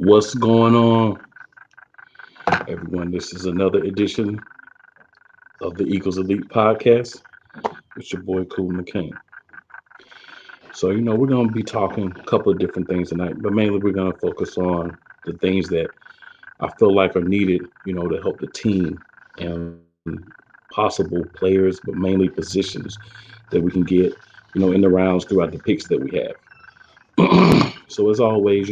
What's going on, everyone? This is another edition of the Eagles Elite Podcast with your boy Cool McCain. So, we're going to be talking a couple of different things tonight, but mainly we're going to focus on the things that I feel like are needed, to help the team and possible players, but mainly positions that we can get, in the rounds throughout the picks that we have. So, as always,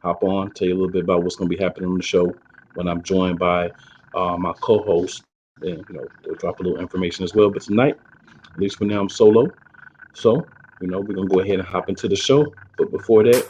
hop on, tell you a little bit about what's going to be happening on the show when I'm joined by my co-host. And, they'll drop a little information as well. But tonight, at least for now, I'm solo. So, we're going to go ahead and hop into the show. But before that,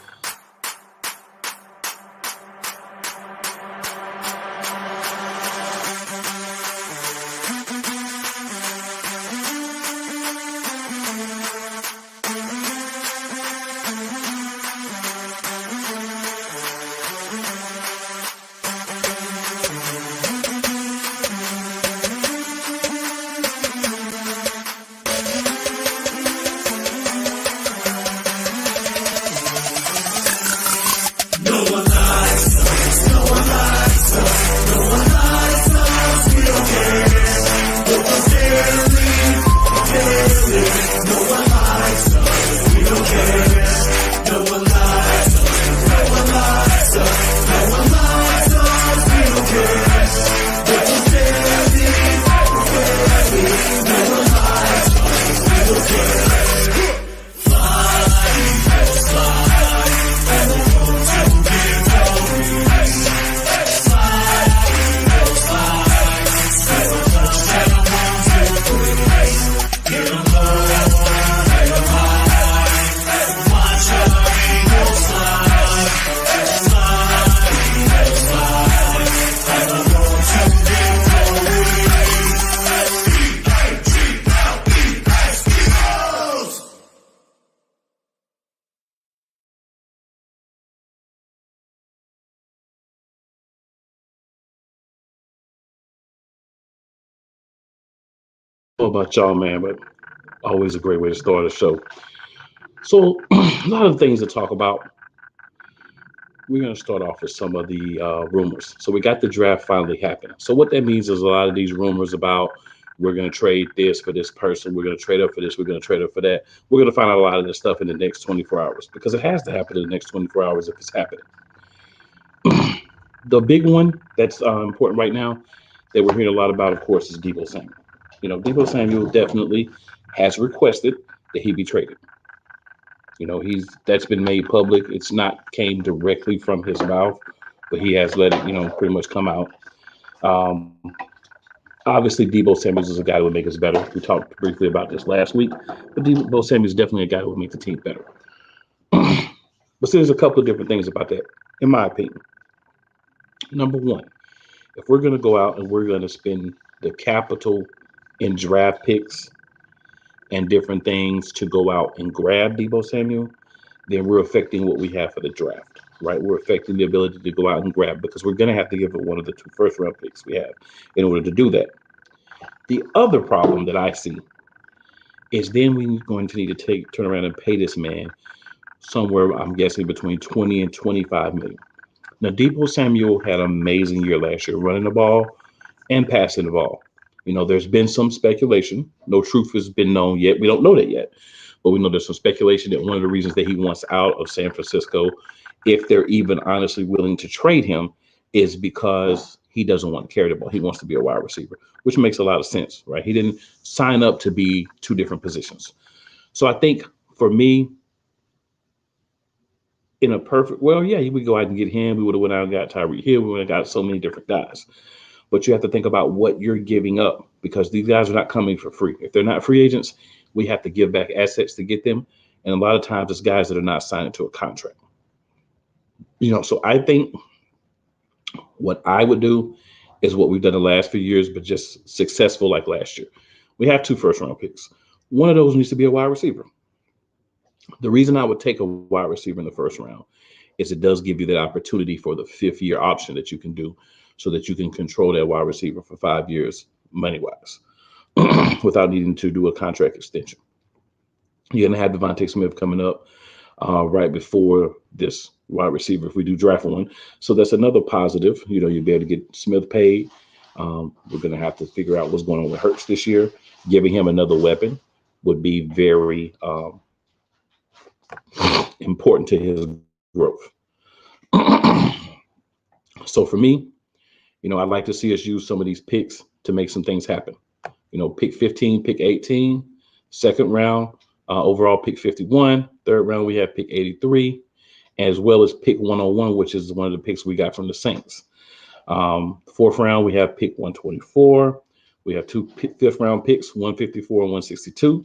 I don't know about y'all, man, but always a great way to start a show. So, a lot of things to talk about. We're going to start off with some of the rumors. So, we got the draft finally happening. So, what that means is a lot of these rumors about we're going to trade this for this person, we're going to trade up for this, we're going to trade up for that. We're going to find out a lot of this stuff in the next 24 hours because it has to happen in the next 24 hours if it's happening. The big one that's important right now that we're hearing a lot about, of course, is Deebo Samuel. Deebo Samuel definitely has requested that he be traded. He's that's been made public. It's not came directly from his mouth, but he has let it, pretty much come out. Um, Obviously, Deebo Samuels is a guy who would make us better. We talked briefly about this last week, but Deebo Samuels is definitely a guy who would make the team better. But there's a couple of different things about that, in my opinion. Number one, if we're going to go out and we're going to spend the capital in draft picks and different things to go out and grab Deebo Samuel, then we're affecting what we have for the draft, right? We're affecting the ability to go out and grab because we're going to have to give it one of the two first round picks we have in order to do that. The other problem that I see is then we're going to need to turn around and pay this man somewhere, I'm guessing, between 20 and 25 million. Now, Deebo Samuel had an amazing year last year, running the ball and passing the ball. There's been some speculation. No truth has been known yet. We don't know that yet. But we know there's some speculation that one of the reasons that he wants out of San Francisco, if they're even honestly willing to trade him, is because he doesn't want to carry the ball. He wants to be a wide receiver, which makes a lot of sense, right? He didn't sign up to be two different positions. So I think for me, in a perfect, well, yeah, we go out and get him. We would have went out and got Tyreek Hill. We would have got so many different guys. But you have to think about what you're giving up because these guys are not coming for free. If they're not free agents, we have to give back assets to get them. And a lot of times it's guys that are not signed to a contract. So I think what I would do is what we've done the last few years, but just successful like last year. We have 2 first-round picks. One of those needs to be a wide receiver. The reason I would take a wide receiver in the first round is it does give you that opportunity for the 5th-year option that you can do so that you can control that wide receiver for 5 years money-wise without needing to do a contract extension. You're going to have Devonta Smith coming up right before this wide receiver if we do draft one. So that's another positive. You'll be able to get Smith paid. We're going to have to figure out what's going on with Hurts this year. Giving him another weapon would be very important to his growth. So for me, I'd like to see us use some of these picks to make some things happen. Pick 15, pick 18, second round, overall pick 51, third round we have pick 83, as well as pick 101, which is one of the picks we got from the Saints. Fourth round, we have pick 124. We have two fifth round picks, 154 and 162,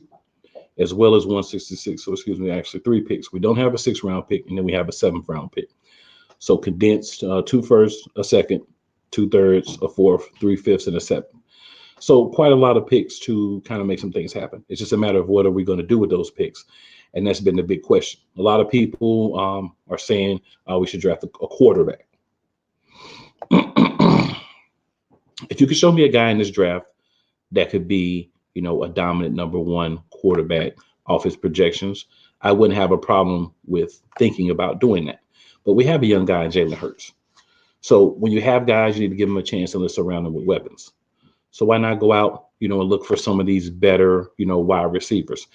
as well as 166. So actually 3 picks. We don't have a 6th round pick, and then we have a 7th round pick. So condensed 2 firsts, a second, 2 thirds, a fourth, 3 fifths, and a 7th. So quite a lot of picks to kind of make some things happen. It's just a matter of what are we going to do with those picks. And that's been the big question. A lot of people are saying we should draft a quarterback. If you could show me a guy in this draft that could be, a dominant number 1 quarterback off his projections, I wouldn't have a problem with thinking about doing that. But we have a young guy in Jalen Hurts. So when you have guys, you need to give them a chance and let's surround them with weapons. So why not go out, and look for some of these better, wide receivers.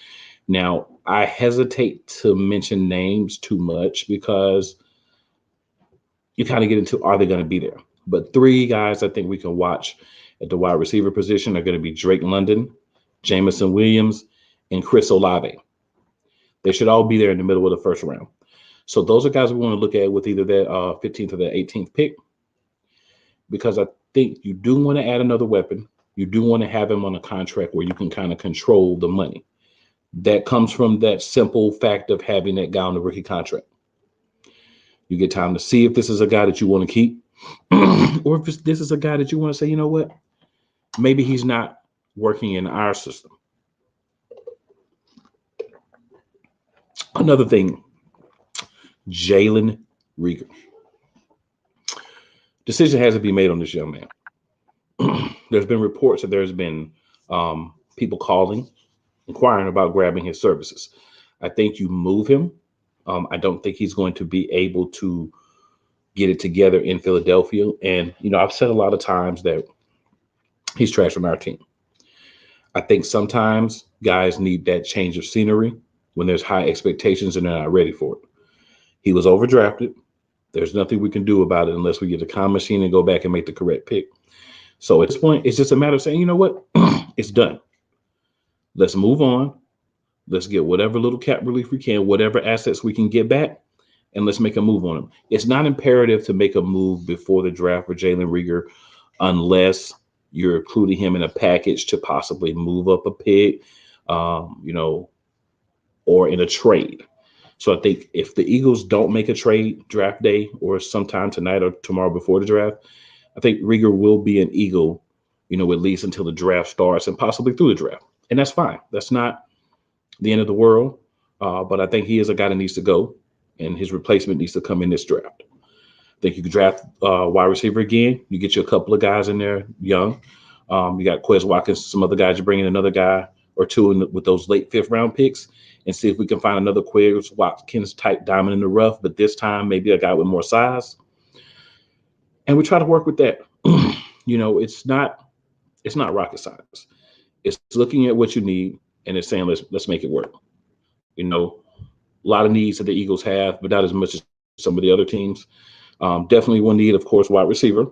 Now, I hesitate to mention names too much because you kind of get into, are they going to be there? But 3 guys I think we can watch at the wide receiver position are going to be Drake London, Jameson Williams, and Chris Olave. They should all be there in the middle of the first round. So those are guys we want to look at with either that 15th or the 18th pick, because I think you do want to add another weapon. You do want to have him on a contract where you can kind of control the money. That comes from that simple fact of having that guy on the rookie contract. You get time to see if this is a guy that you want to keep, or if this is a guy that you want to say, you know what, maybe he's not working in our system. Another thing, Jalen Reagor. Decision has to be made on this young man. There's been reports that there's been people calling, inquiring about grabbing his services. I think you move him. I don't think he's going to be able to get it together in Philadelphia. And, I've said a lot of times that he's trash on our team. I think sometimes guys need that change of scenery when there's high expectations and they're not ready for it. He was overdrafted. There's nothing we can do about it unless we get the time machine and go back and make the correct pick. So at this point, it's just a matter of saying, you know what, it's done. Let's move on. Let's get whatever little cap relief we can, whatever assets we can get back, and let's make a move on him. It's not imperative to make a move before the draft for Jalen Reagor unless you're including him in a package to possibly move up a pick, or in a trade. So I think if the Eagles don't make a trade draft day or sometime tonight or tomorrow before the draft, I think Reagor will be an Eagle, at least until the draft starts and possibly through the draft. And that's fine. That's not the end of the world. But I think he is a guy that needs to go, and his replacement needs to come in this draft. I think you could draft wide receiver again. You get you a couple of guys in there young. You got Quez Watkins, some other guys. You bring in another guy or two with those late 5th round picks and see if we can find another Quez Watkins type diamond in the rough, but this time maybe a guy with more size. And we try to work with that. It's not rocket science. It's looking at what you need and it's saying, let's make it work. A lot of needs that the Eagles have, but not as much as some of the other teams. Definitely one need, of course, wide receiver.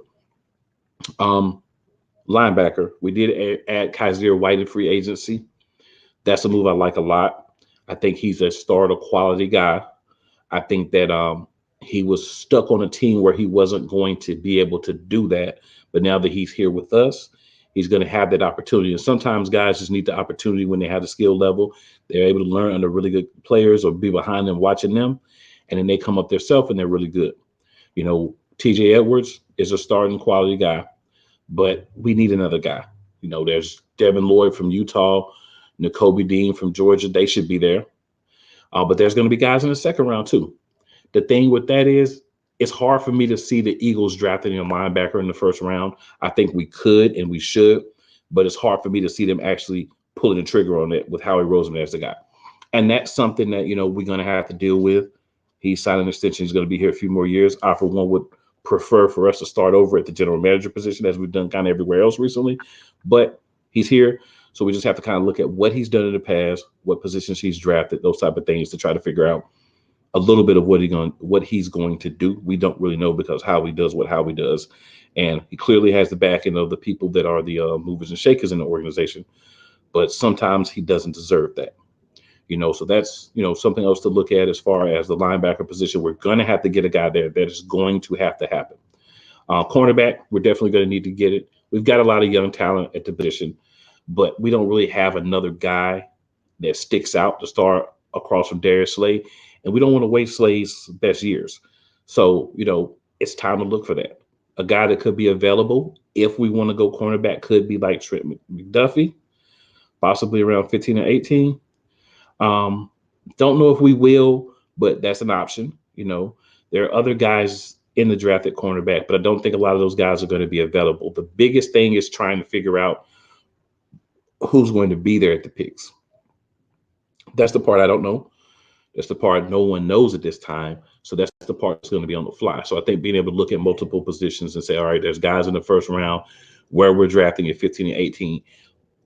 Linebacker. We did add Kaiser White in free agency. That's a move I like a lot. I think he's a starter quality guy. I think that he was stuck on a team where he wasn't going to be able to do that. But now that he's here with us, he's going to have that opportunity. And sometimes guys just need the opportunity when they have the skill level. They're able to learn under really good players or be behind them watching them. And then they come up themselves and they're really good. TJ Edwards is a starting quality guy, but we need another guy. There's Devin Lloyd from Utah, Nakobe Dean from Georgia. They should be there. But there's going to be guys in the second round too. The thing with that is it's hard for me to see the Eagles drafting a linebacker in the first round. I think we could and we should, but it's hard for me to see them actually pulling the trigger on it with Howie Roseman as the guy. And that's something that, we're going to have to deal with. He's signed an extension. He's going to be here a few more years. I, for one, would prefer for us to start over at the general manager position, as we've done kind of everywhere else recently. But he's here. So we just have to kind of look at what he's done in the past, what positions he's drafted, those type of things to try to figure out a little bit of what he's going to do. We don't really know because how he does. And he clearly has the backing of the people that are the movers and shakers in the organization. But sometimes he doesn't deserve that. So that's, something else to look at as far as the linebacker position. We're going to have to get a guy there. That is going to have to happen. Cornerback, we're definitely going to need to get it. We've got a lot of young talent at the position, but we don't really have another guy that sticks out to start across from Darius Slay. And we don't want to waste Slay's best years. So, it's time to look for that. A guy that could be available if we want to go cornerback could be like Trent McDuffie, possibly around 15 or 18. Don't know if we will, but that's an option. There are other guys in the draft at cornerback, but I don't think a lot of those guys are going to be available. The biggest thing is trying to figure out who's going to be there at the picks. That's the part I don't know. That's the part no one knows at this time. So that's the part that's going to be on the fly. So I think being able to look at multiple positions and say, all right, there's guys in the first round where we're drafting at 15 and 18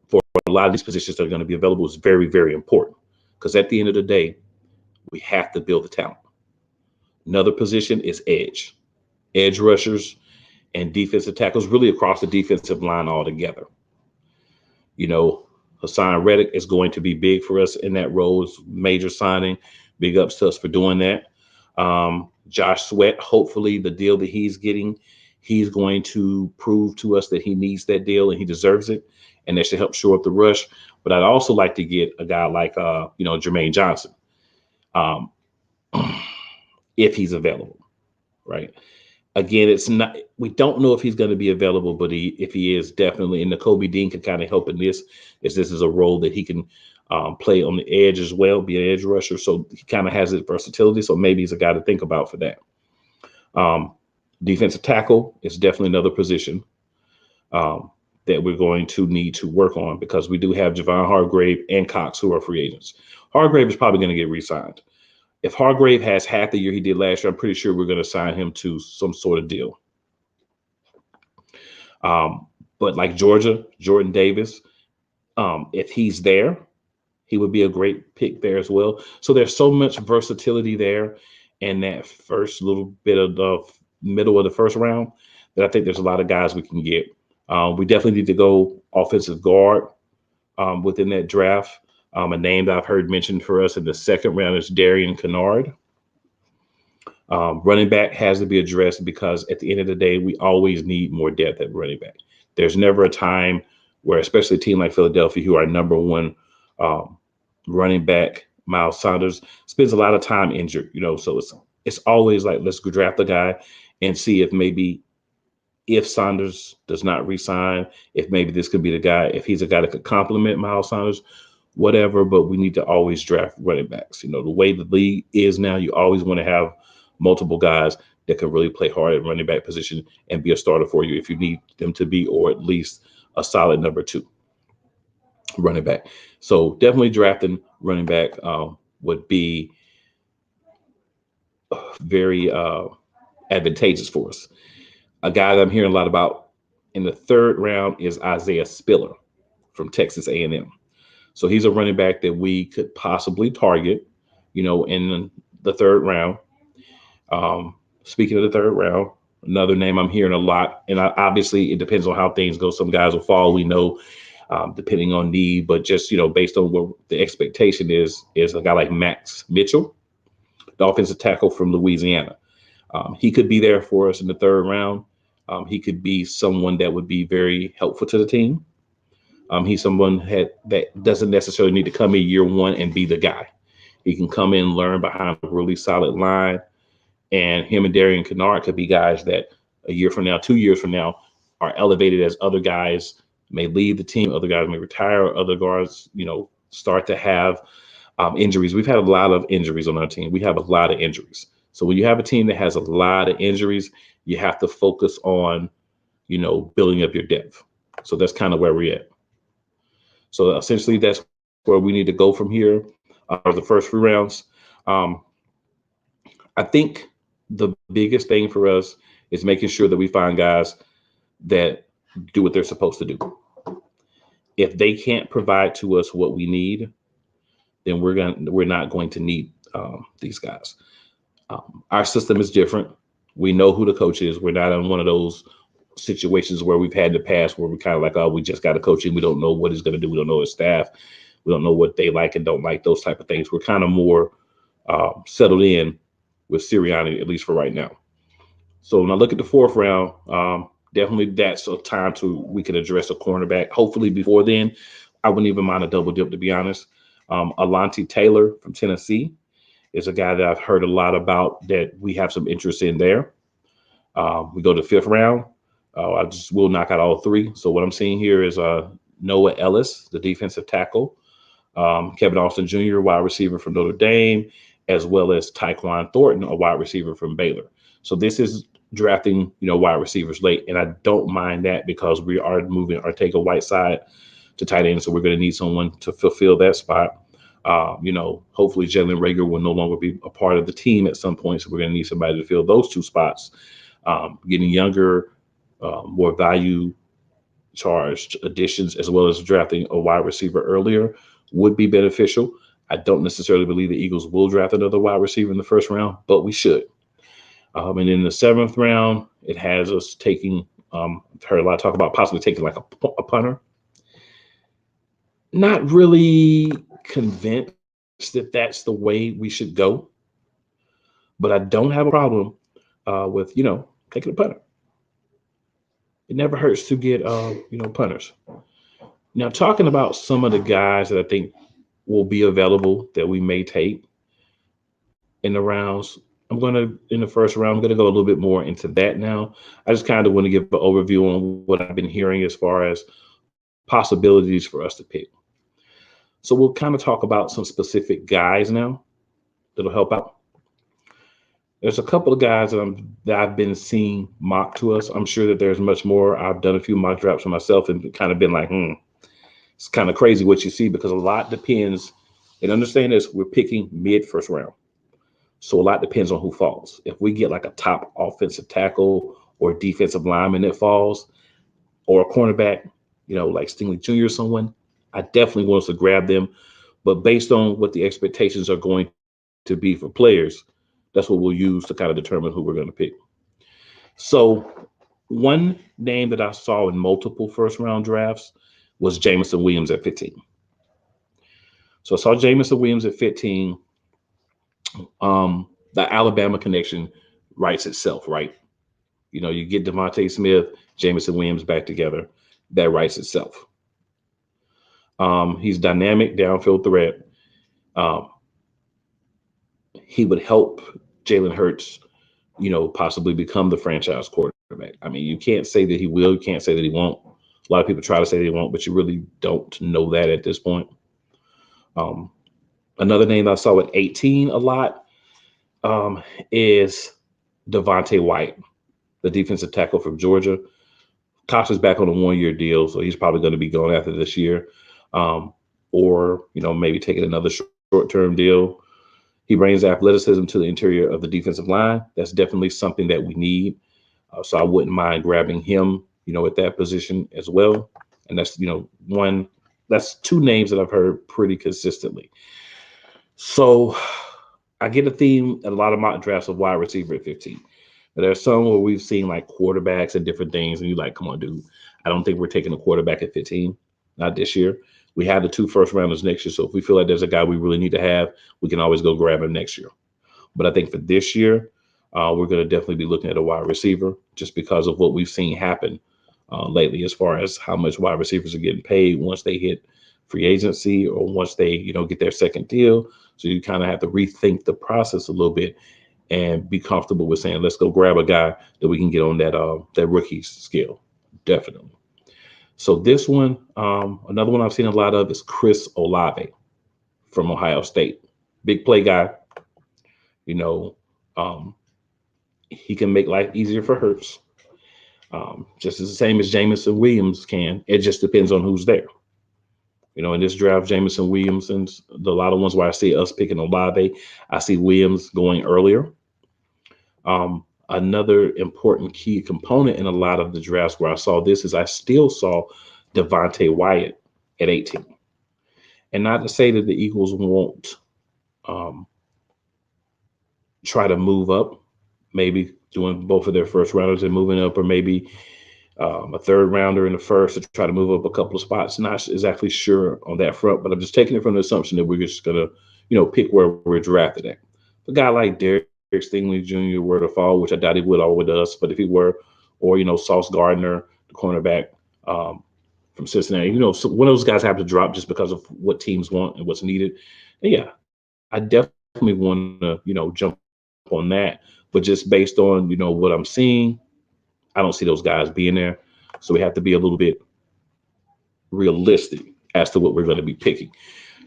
for a lot of these positions that are going to be available is very, very important. Because at the end of the day, we have to build the talent. Another position is edge rushers and defensive tackles, really across the defensive line altogether. Hassan Reddick is going to be big for us in that role. It's major signing. Big ups to us for doing that. Josh Sweat, hopefully the deal that he's getting, he's going to prove to us that he needs that deal and he deserves it. And that should help shore up the rush. But I'd also like to get a guy like, Jermaine Johnson, if he's available, right? Again, we don't know if he's going to be available, but if he is, definitely. And Kobe Dean can kind of help in this, as this is a role that he can play on the edge as well, be an edge rusher. So he kind of has his versatility. So maybe he's a guy to think about for that. Defensive tackle is definitely another position that we're going to need to work on, because we do have Javon Hargrave and Cox, who are free agents. Hargrave is probably going to get re-signed. If Hargrave has half the year he did last year, I'm pretty sure we're going to sign him to some sort of deal. But like Georgia, Jordan Davis, if he's there, he would be a great pick there as well. So there's so much versatility there in that first little bit of the middle of the first round that I think there's a lot of guys we can get. We definitely need to go offensive guard within that draft. A name that I've heard mentioned for us in the second round is Darion Canard. Running back has to be addressed, because at the end of the day, we always need more depth at running back. There's never a time where, especially a team like Philadelphia, who are number one running back, Miles Sanders, spends a lot of time injured, so it's always like, let's go draft the guy and see if Sanders does not re-sign, if maybe this could be the guy, if he's a guy that could complement Miles Sanders, whatever. But we need to always draft running backs. The way the league is now, you always want to have multiple guys that can really play hard at running back position and be a starter for you if you need them to be, or at least a solid number 2 running back. So definitely drafting running back would be very advantageous for us. A guy that I'm hearing a lot about in the third round is Isaiah Spiller from Texas A&M. So he's a running back that we could possibly target, in the third round. Speaking of the third round, another name I'm hearing a lot, and obviously it depends on how things go. Some guys will fall, we know, depending on need, but just, based on what the expectation is a guy like Max Mitchell, the offensive tackle from Louisiana. He could be there for us in the third round. He could be someone that would be very helpful to the team. He's someone that doesn't necessarily need to come in year one and be the guy. He can come in, learn behind a really solid line. And him and Darion Canard could be guys that a year from now, 2 years from now, are elevated as other guys may leave the team, other guys may retire, other guards, start to have injuries. We've had a lot of injuries on our team. We have a lot of injuries. So when you have a team that has a lot of injuries, you have to focus on, building up your depth. So that's kind of where we're at. So essentially, that's where we need to go from here. The first 3 rounds. I I think the biggest thing for us is making sure that we find guys that do what they're supposed to do. If they can't provide to us what we need, then we're not going to need these guys. Our system is different. We know who the coach is. We're not in one of those situations where we've had in the past where we're kind of like, oh, we just got a coach and we don't know what he's going to do. We don't know his staff. We don't know what they like and don't like, those type of things. We're kind of more settled in with Sirianni, at least for right now. So when I look at the fourth round, definitely that's a time we can address a cornerback. Hopefully before then, I wouldn't even mind a double dip, to be honest. Alontae Taylor from Tennessee is a guy that I've heard a lot about that we have some interest in there. We go to the fifth round. I just will knock out all three. So what I'm seeing here is Noah Ellis, the defensive tackle, Kevin Austin Jr., wide receiver from Notre Dame, as well as Tyquan Thornton, a wide receiver from Baylor. So this is drafting, wide receivers late, and I don't mind that because we are moving Artega Whiteside to tight end, so we're going to need someone to fulfill that spot. Hopefully Jalen Reagor will no longer be a part of the team at some point, so we're going to need somebody to fill those two spots. Getting younger, more value charged additions, as well as drafting a wide receiver earlier would be beneficial. I don't necessarily believe the Eagles will draft another wide receiver in the first round, but we should. And in the seventh round, it has us taking, I've heard a lot of talk about possibly taking like a punter. Not really convinced that that's the way we should go, but I don't have a problem with, taking a punter. It never hurts to get, punters. Now, talking about some of the guys that I think will be available that we may take in the rounds, in the first round, I'm going to go a little bit more into that now. I just kind of want to give an overview on what I've been hearing as far as possibilities for us to pick. So we'll kind of talk about some specific guys now that'll help out. There's a couple of guys that I've been seeing mocked to us. I'm sure that there's much more. I've done a few mock drafts for myself and kind of been like, it's kind of crazy what you see because a lot depends. And understand this, we're picking mid first round. So a lot depends on who falls. If we get like a top offensive tackle or defensive lineman that falls, or a cornerback, like Stingley Jr. or someone, I definitely want us to grab them. But based on what the expectations are going to be for players, that's what we'll use to kind of determine who we're going to pick. So one name that I saw in multiple first round drafts was Jameson Williams at 15. So I saw Jameson Williams at 15. The Alabama connection writes itself, right? You get Devonta Smith, Jameson Williams back together. That writes itself. He's dynamic downfield threat. He would help Jalen Hurts, possibly become the franchise quarterback. I mean, you can't say that he will. You can't say that he won't. A lot of people try to say they won't, but you really don't know that at this point. Another name I saw at 18 a lot is Devonte White, the defensive tackle from Georgia. Cox is back on a 1-year deal, so he's probably going to be going after this year, or maybe taking another short-term deal. He brings athleticism to the interior of the defensive line. That's definitely something that we need. So I wouldn't mind grabbing him, at that position as well. And that's, that's two names that I've heard pretty consistently. So I get a theme at a lot of mock drafts of wide receiver at 15. But there's some where we've seen like quarterbacks and different things, and you're like, come on, dude. I don't think we're taking a quarterback at 15. Not this year. We have the 2 first rounders next year. So if we feel like there's a guy we really need to have, we can always go grab him next year. But I think for this year, we're going to definitely be looking at a wide receiver just because of what we've seen happen lately as far as how much wide receivers are getting paid once they hit free agency or once they, get their second deal. So you kind of have to rethink the process a little bit and be comfortable with saying, let's go grab a guy that we can get on that rookie scale. Definitely. So this one, another one I've seen a lot of is Chris Olave from Ohio State. Big play guy. He can make life easier for Hurts. Just as the same as Jameson Williams can. It just depends on who's there. In this draft, Jameson Williams and a lot of ones where I see us picking Olave, I see Williams going earlier. Another important key component in a lot of the drafts where I saw this is I still saw Devonte White at 18. And not to say that the Eagles won't um, try to move up, maybe doing both of their first rounders and moving up, or maybe a third rounder in the first to try to move up a couple of spots. Not exactly sure on that front, but I'm just taking it from the assumption that we're just gonna, pick where we're drafted at. A guy like Derek Stingley Jr. were to fall, which I doubt he would all with us, but if he were, or Sauce Gardner, the cornerback from Cincinnati, so one of those guys have to drop just because of what teams want and what's needed. And yeah, I definitely want to jump on that, but just based on what I'm seeing, I don't see those guys being there. So we have to be a little bit realistic as to what we're going to be picking.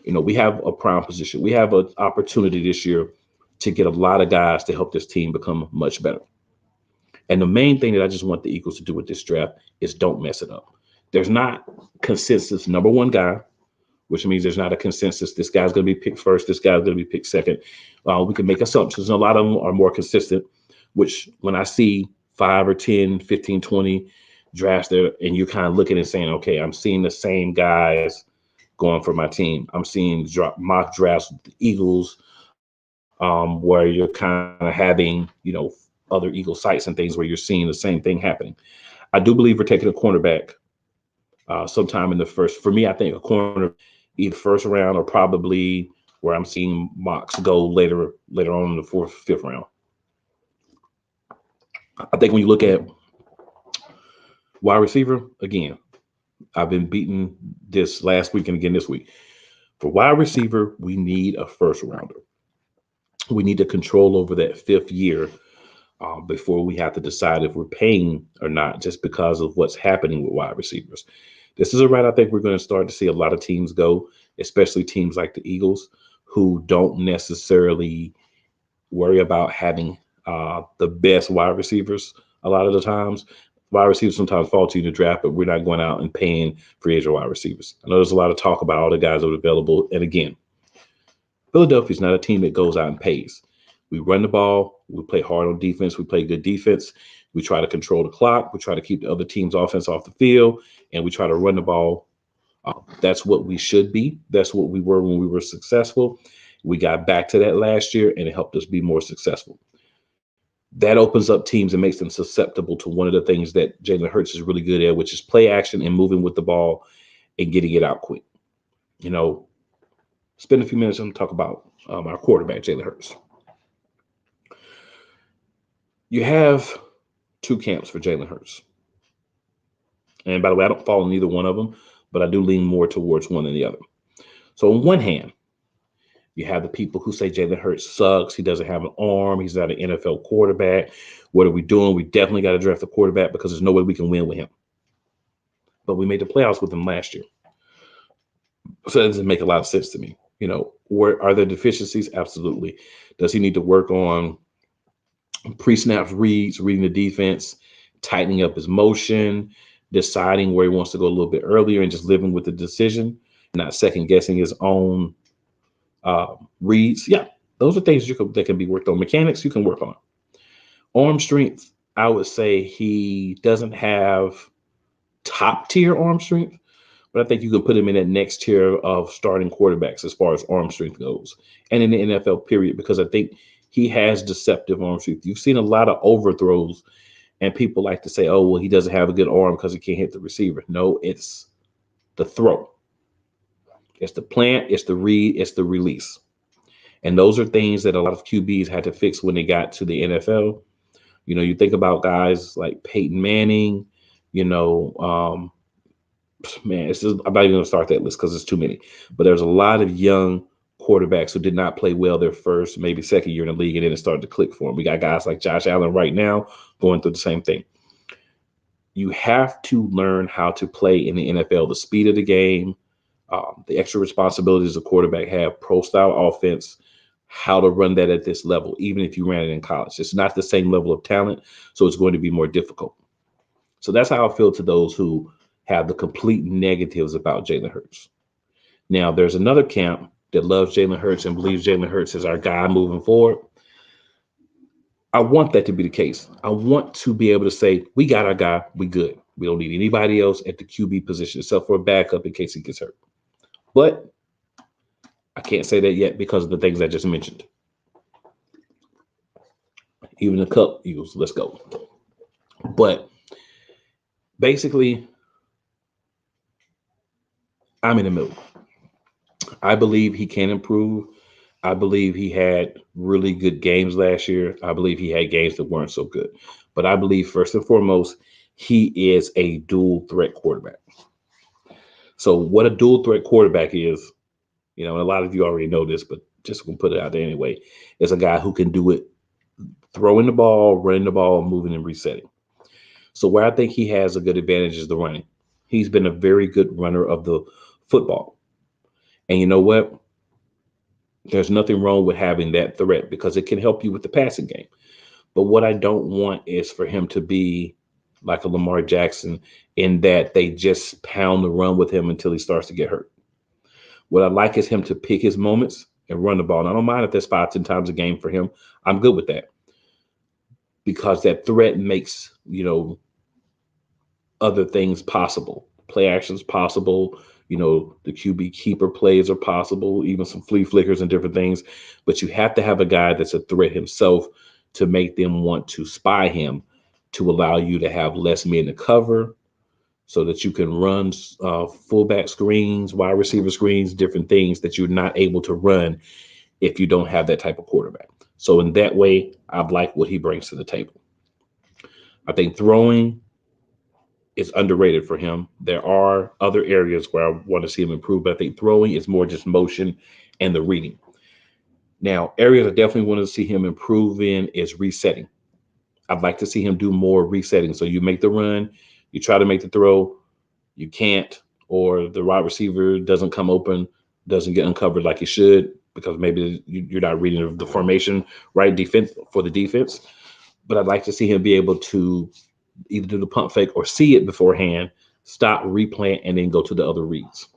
We have a prime position. We have an opportunity this year to get a lot of guys to help this team become much better. And the main thing that I just want the Eagles to do with this draft is don't mess it up. There's not consensus number one guy, which means there's not a consensus. This guy's going to be picked first. This guy's going to be picked second. We can make assumptions. And a lot of them are more consistent, which when I see 5 or 10, 15, 20 drafts there, and you're kind of looking and saying, okay, I'm seeing the same guys going for my team. I'm seeing mock drafts with the Eagles, where you're kind of having, other Eagle sites and things where you're seeing the same thing happening. I do believe we're taking a cornerback sometime in the first. For me, I think a corner either first round or probably where I'm seeing mocks go later on in the fourth, fifth round. I think when you look at wide receiver, again, I've been beating this last week and again this week. For wide receiver, we need a first rounder. We need to control over that fifth year before we have to decide if we're paying or not, just because of what's happening with wide receivers. This is a route I think we're going to start to see a lot of teams go, especially teams like the Eagles, who don't necessarily worry about having the best wide receivers a lot of the times. Wide receivers sometimes fall to you in the draft, but we're not going out and paying free agent wide receivers. I know there's a lot of talk about all the guys that are available. And again, Philadelphia's not a team that goes out and pays. We run the ball. We play hard on defense. We play good defense. We try to control the clock. We try to keep the other team's offense off the field, and we try to run the ball. That's what we should be. That's what we were when we were successful. We got back to that last year, and it helped us be more successful. That opens up teams and makes them susceptible to one of the things that Jalen Hurts is really good at, which is play action and moving with the ball and getting it out quick. Spend a few minutes and talk about our quarterback, Jalen Hurts. You have two camps for Jalen Hurts. And by the way, I don't fall in either one of them, but I do lean more towards one than the other. So on one hand, you have the people who say Jalen Hurts sucks. He doesn't have an arm. He's not an NFL quarterback. What are we doing? We definitely got to draft a quarterback because there's no way we can win with him. But we made the playoffs with him last year. So that doesn't make a lot of sense to me. Where are there deficiencies? Absolutely. Does he need to work on pre-snap reads, reading the defense, tightening up his motion, deciding where he wants to go a little bit earlier and just living with the decision, not second guessing his own reads? Yeah, those are things that can be worked on. Mechanics you can work on. Arm strength, I would say he doesn't have top tier arm strength, but I think you can put him in that next tier of starting quarterbacks as far as arm strength goes, and in the NFL period, because I think he has deceptive arm strength. You've seen a lot of overthrows, and people like to say, oh, well, he doesn't have a good arm because he can't hit the receiver. No, it's the throw. It's the plant, it's the read, it's the release. And those are things that a lot of QBs had to fix when they got to the NFL. You think about guys like Peyton Manning, man, I'm not even going to start that list because it's too many. But there's a lot of young quarterbacks who did not play well their first, maybe second year in the league, and then it started to click for them. We got guys like Josh Allen right now going through the same thing. You have to learn how to play in the NFL, the speed of the game, the extra responsibilities a quarterback have, pro-style offense, how to run that at this level, even if you ran it in college. It's not the same level of talent, so it's going to be more difficult. So that's how I feel to those who have the complete negatives about Jalen Hurts. Now, there's another camp that loves Jalen Hurts and believes Jalen Hurts is our guy moving forward. I want that to be the case. I want to be able to say, we got our guy, we good. We don't need anybody else at the QB position except for a backup in case he gets hurt. But I can't say that yet because of the things I just mentioned. Even the Cup Eagles, let's go. But basically, I'm in the middle. I believe he can improve. I believe he had really good games last year. I believe he had games that weren't so good. But I believe first and foremost, he is a dual threat quarterback. So what a dual threat quarterback is, and a lot of you already know this, but just gonna put it out there anyway, is a guy who can do it throwing the ball, running the ball, moving and resetting. So where I think he has a good advantage is the running. He's been a very good runner of the football. And you know what? There's nothing wrong with having that threat because it can help you with the passing game. But what I don't want is for him to be like a Lamar Jackson in that they just pound the run with him until he starts to get hurt. What I like is him to pick his moments and run the ball. And I don't mind if there's 5, 10 times a game for him. I'm good with that because that threat makes, other things possible. Play actions possible. The QB keeper plays are possible, even some flea flickers and different things. But you have to have a guy that's a threat himself to make them want to spy him, to allow you to have less men to cover so that you can run fullback screens, wide receiver screens, different things that you're not able to run if you don't have that type of quarterback. So in that way, I like what he brings to the table. I think throwing is underrated for him. There are other areas where I want to see him improve, but I think throwing is more just motion and the reading. Now, areas I definitely want to see him improve in is resetting. I'd like to see him do more resetting. So you make the run, you try to make the throw, you can't, or the wide receiver doesn't come open, doesn't get uncovered like he should because maybe you're not reading the formation right defense for the defense. But I'd like to see him be able to either do the pump fake or see it beforehand, stop, replant, and then go to the other reads.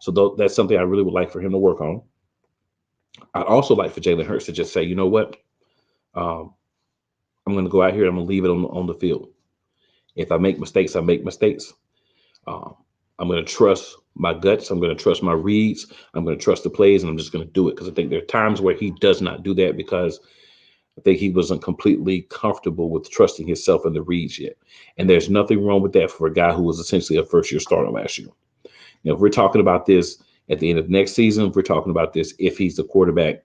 So that's something I really would like for him to work on. I'd also like for Jalen Hurts to just say, you know what? I'm going to go out here. I'm going to leave it on the field. If I make mistakes, I make mistakes. Um, I'm going to trust my guts. I'm going to trust my reads. I'm going to trust the plays, and I'm just going to do it because I think there are times where he does not do that because I think he wasn't completely comfortable with trusting himself in the reads yet. And there's nothing wrong with that for a guy who was essentially a first-year starter last year. If we're talking about this at the end of next season, if we're talking about this if he's the quarterback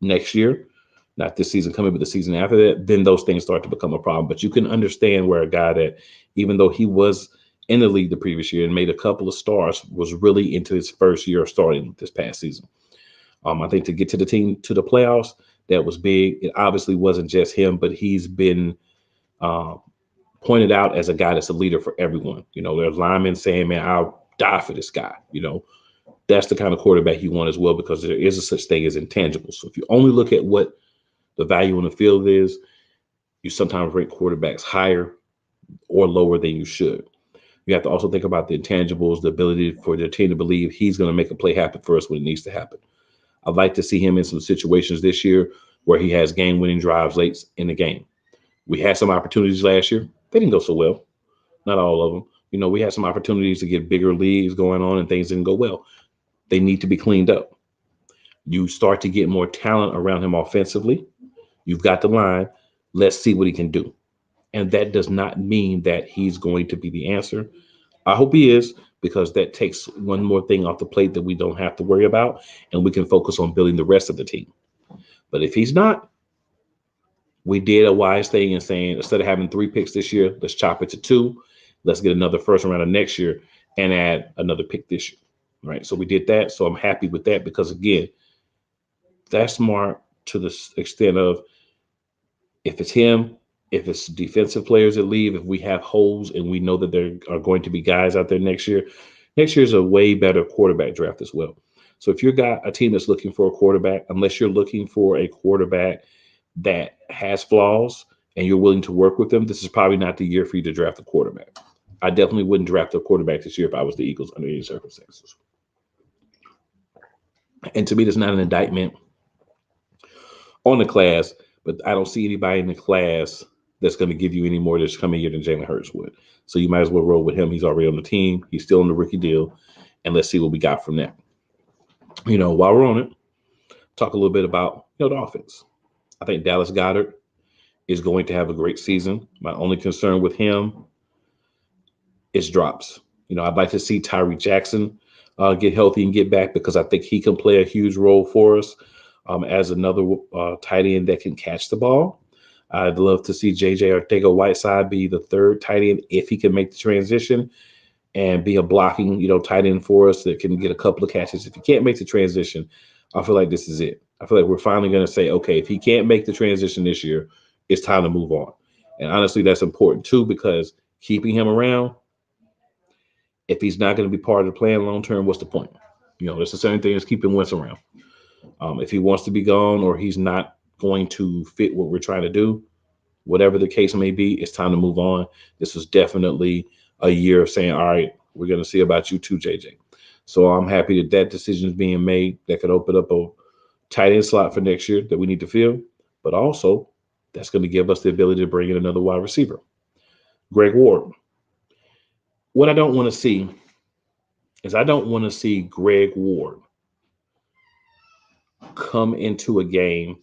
next year, not this season coming, but the season after that, then those things start to become a problem. But you can understand where a guy that, even though he was in the league the previous year and made a couple of starts, was really into his first year starting this past season. I think to get to the team to the playoffs, that was big. It obviously wasn't just him, but he's been pointed out as a guy that's a leader for everyone. There's linemen saying, man, I'll die for this guy. That's the kind of quarterback you want as well because there is a such thing as intangibles. So if you only look at what the value on the field is, you sometimes rank quarterbacks higher or lower than you should. You have to also think about the intangibles, the ability for the team to believe he's going to make a play happen for us when it needs to happen. I'd like to see him in some situations this year where he has game-winning drives late in the game. We had some opportunities last year. They didn't go so well. Not all of them. We had some opportunities to get bigger leagues going on and things didn't go well. They need to be cleaned up. You start to get more talent around him offensively. You've got the line. Let's see what he can do. And that does not mean that he's going to be the answer. I hope he is, because that takes one more thing off the plate that we don't have to worry about, and we can focus on building the rest of the team. But if he's not, we did a wise thing in saying, instead of having 3 picks this year, let's chop it to 2. Let's get another first round of next year and add another pick this year. Right. So we did that. So I'm happy with that because, again, that's smart to the extent of if it's him, if it's defensive players that leave, if we have holes and we know that there are going to be guys out there next year is a way better quarterback draft as well. So if you've got a team that's looking for a quarterback, unless you're looking for a quarterback that has flaws and you're willing to work with them, this is probably not the year for you to draft a quarterback. I definitely wouldn't draft a quarterback this year if I was the Eagles under any circumstances. And to me, that's not an indictment on the class, but I don't see anybody in the class that's going to give you any more this coming year than Jalen Hurts would. So you might as well roll with him. He's already on the team. He's still on the rookie deal, and let's see what we got from that. While we're on it, talk a little bit about the offense. I think Dallas Goedert is going to have a great season. My only concern with him is drops. I'd like to see Tyree Jackson get healthy and get back because I think he can play a huge role for us as another tight end that can catch the ball. I'd love to see JJ Arcega-Whiteside be the third tight end if he can make the transition and be a blocking, tight end for us that can get a couple of catches. If he can't make the transition, I feel like this is it. I feel like we're finally going to say, okay, if he can't make the transition this year, it's time to move on. And honestly, that's important too, because keeping him around, if he's not going to be part of the plan long term, what's the point? It's the same thing as keeping Wentz around. If he wants to be gone or he's not going to fit what we're trying to do, whatever the case may be, it's time to move on. This was definitely a year of saying, all right, we're going to see about you too, JJ. So I'm happy that decision is being made. That could open up a tight end slot for next year that we need to fill, but also that's going to give us the ability to bring in another wide receiver. Greg Ward. What I don't want to see is Greg Ward come into a game.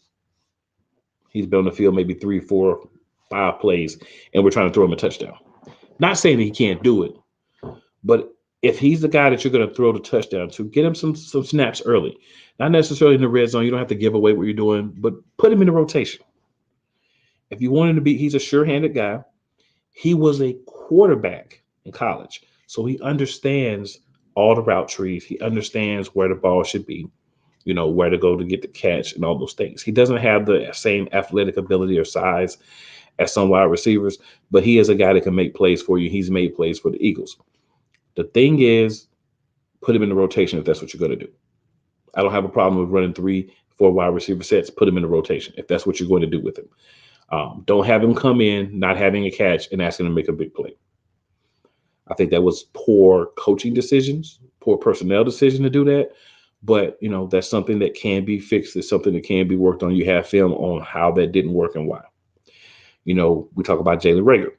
He's been on the field maybe 3, 4, 5 plays, and we're trying to throw him a touchdown. Not saying that he can't do it, but if he's the guy that you're going to throw the touchdown to, get him some snaps early. Not necessarily in the red zone. You don't have to give away what you're doing, but put him in the rotation. If you want him to be, he's a sure-handed guy. He was a quarterback in college, so he understands all the route trees. He understands where the ball should be, where to go to get the catch and all those things. He doesn't have the same athletic ability or size as some wide receivers, but he is a guy that can make plays for you. He's made plays for the Eagles. The thing is, put him in the rotation if that's what you're going to do. I don't have a problem with running 3, 4 wide receiver sets. Put him in the rotation if that's what you're going to do with him. Don't have him come in, not having a catch, and asking him to make a big play. I think that was poor coaching decisions, poor personnel decision to do that. But, that's something that can be fixed. It's something that can be worked on. You have film on how that didn't work and why. We talk about Jalen Reagor.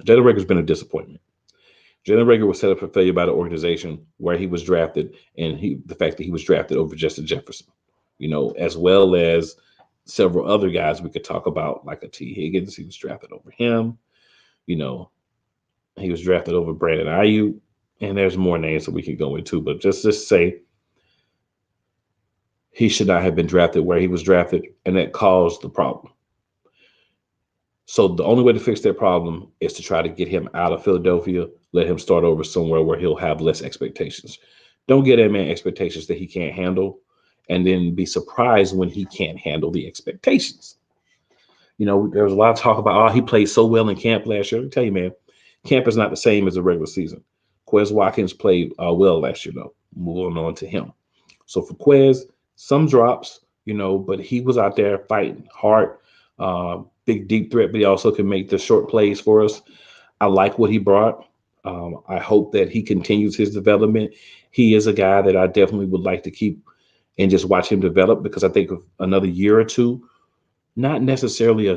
Jalen Reagor's been a disappointment. Jalen Reagor was set up for failure by the organization where he was drafted, and the fact that he was drafted over Justin Jefferson, as well as several other guys we could talk about, like a T. Higgins. He was drafted over him. He was drafted over Brandon Ayuk, and there's more names that we can go into, but just say he should not have been drafted where he was drafted, and that caused the problem. So the only way to fix that problem is to try to get him out of Philadelphia, let him start over somewhere where he'll have less expectations. Don't get that man expectations that he can't handle, and then be surprised when he can't handle the expectations. There was a lot of talk about, he played so well in camp last year. Let me tell you, man, camp is not the same as a regular season. Quez Watkins played well last year, though. Moving on to him. So for Quez, some drops, but he was out there fighting hard. Big, deep threat, but he also can make the short plays for us. I like what he brought. I hope that he continues his development. He is a guy that I definitely would like to keep and just watch him develop, because I think of another year or two, not necessarily a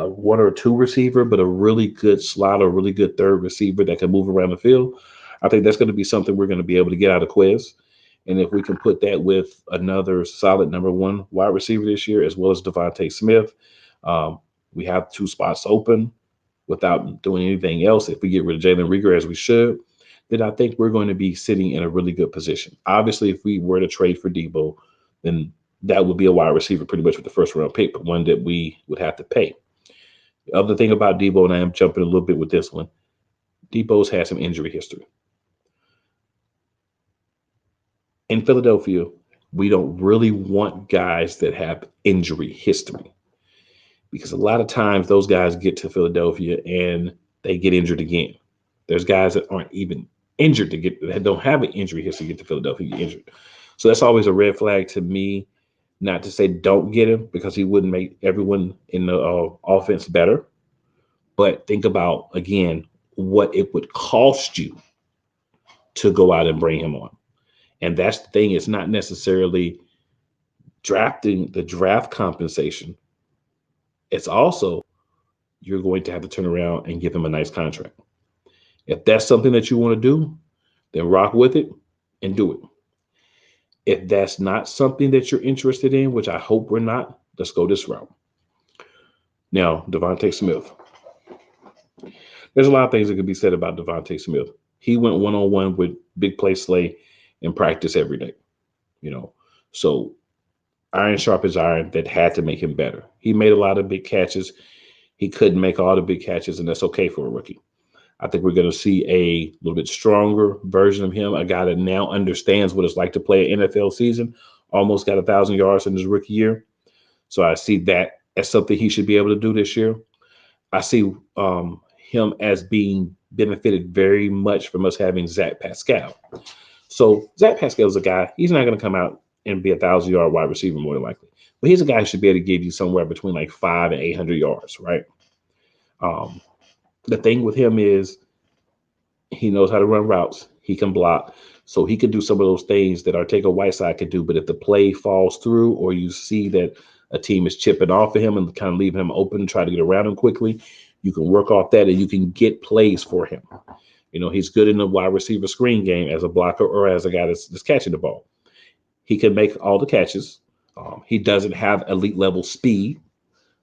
1 or 2 receiver, but a really good slot or really good third receiver that can move around the field. I think that's going to be something we're going to be able to get out of Quez. And if we can put that with another solid number 1 wide receiver this year, as well as Devonta Smith, we have 2 spots open without doing anything else. If we get rid of Jalen Reagor, as we should, then I think we're going to be sitting in a really good position. Obviously, if we were to trade for Debo, then that would be a wide receiver pretty much with the first round pick, but one that we would have to pay. The other thing about Debo, and I am jumping a little bit with this one, Debo's had some injury history. In Philadelphia, we don't really want guys that have injury history, because a lot of times those guys get to Philadelphia and they get injured again. There's guys that aren't even injured that don't have an injury history to get to Philadelphia, get injured. So that's always a red flag to me. Not to say don't get him, because he wouldn't make everyone in the offense better. But think about, again, what it would cost you to go out and bring him on. And that's the thing. It's not necessarily drafting the draft compensation, it's also you're going to have to turn around and give him a nice contract. If that's something that you want to do, then rock with it and do it. If that's not something that you're interested in, which I hope we're not, let's go this route. Now, Devonte Smith. There's a lot of things that could be said about Devonte Smith. He went one on one with Big Play Slay in practice every day. You know, so iron sharp as iron. That had to make him better. He made a lot of big catches. He couldn't make all the big catches, and that's okay for a rookie. I think we're going to see a little bit stronger version of him, a guy that now understands what it's like to play an NFL season, almost got 1,000 yards in his rookie year. So I see that as something he should be able to do this year. I see him as being benefited very much from us having Zach Pascal. So Zach Pascal is a guy, he's not going to come out and be 1,000-yard wide receiver more than likely. But he's a guy who should be able to give you somewhere between like 500 and 800 yards, right? The thing with him is he knows how to run routes. He can block. So he can do some of those things that Artega Whiteside could do. But if the play falls through or you see that a team is chipping off of him and kind of leaving him open, try to get around him quickly, you can work off that and you can get plays for him. You know, he's good in the wide receiver screen game as a blocker or as a guy that's catching the ball. He can make all the catches. He doesn't have elite level speed,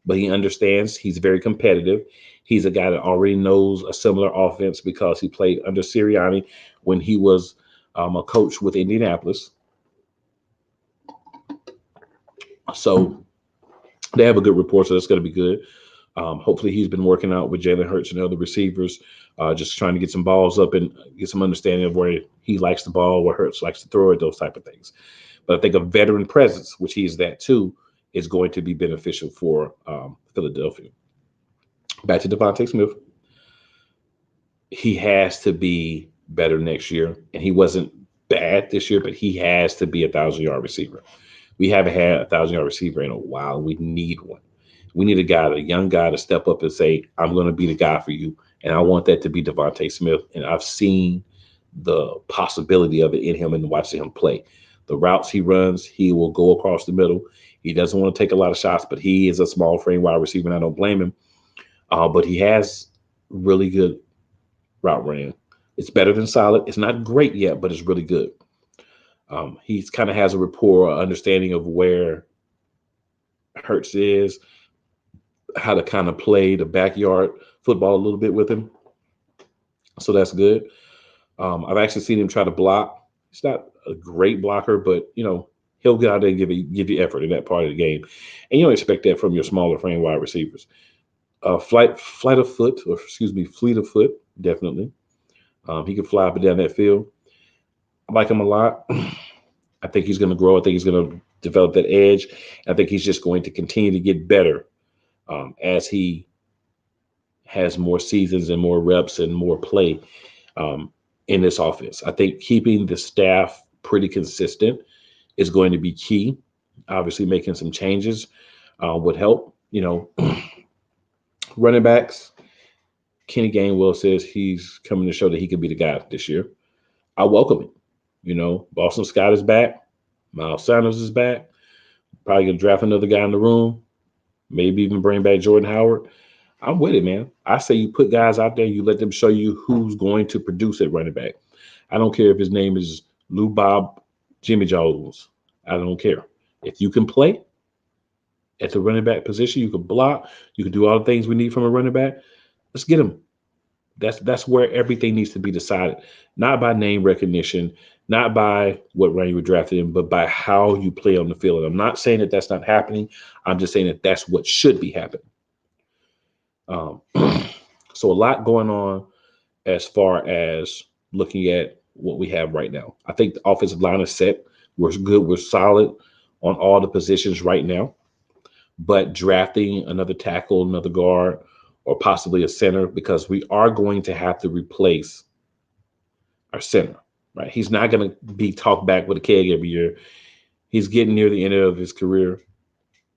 but he understands. He's very competitive. He's a guy that already knows a similar offense because he played under Sirianni when he was a coach with Indianapolis. So they have a good report, so that's going to be good. Hopefully he's been working out with Jalen Hurts and other receivers, just trying to get some balls up and get some understanding of where he likes the ball, where Hurts likes to throw it, those type of things. But I think a veteran presence, which he's that too, is going to be beneficial for Philadelphia. Back to Devonte Smith. He has to be better next year. And he wasn't bad this year, but he has to be 1,000-yard receiver. We haven't had a 1,000-yard receiver in a while. We need one. We need a young guy to step up and say, I'm going to be the guy for you. And I want that to be Devonte Smith. And I've seen the possibility of it in him and watching him play. The routes he runs, he will go across the middle. He doesn't want to take a lot of shots, but he is a small frame wide receiver, and I don't blame him. But he has really good route running. It's better than solid. It's not great yet, but it's really good. He kind of has a rapport, understanding of where Hurts is, how to kind of play the backyard football a little bit with him. So that's good. I've actually seen him try to block. He's not a great blocker, but, you know, he'll get out there and give you effort in that part of the game. And you don't expect that from your smaller frame wide receivers. Fleet of foot, definitely. He can fly up and down that field. I like him a lot. I think he's going to grow. I think he's going to develop that edge. I think he's just going to continue to get better as he has more seasons and more reps and more play in this offense. I think keeping the staff pretty consistent is going to be key. Obviously, making some changes would help. You know, running backs, Kenny Gainwell says he's coming to show that he could be the guy this year. I welcome it. You know, Boston Scott is back. Miles Sanders is back. Probably going to draft another guy in the room. Maybe even bring back Jordan Howard. I'm with it, man. I say you put guys out there, you let them show you who's going to produce at running back. I don't care if his name is Lou Bob Jimmy Jones. I don't care. If you can play at the running back position, you can block, you can do all the things we need from a running back, let's get him. That's where everything needs to be decided. Not by name recognition, not by what round you were drafted in, but by how you play on the field. And I'm not saying that that's not happening. I'm just saying that that's what should be happening. So a lot going on as far as looking at what we have right now. I think the offensive line is set. We're good. We're solid on all the positions right now. But drafting another tackle, another guard, or possibly a center, because we are going to have to replace our center, right? He's not going to be talked back with a keg every year. He's getting near the end of his career.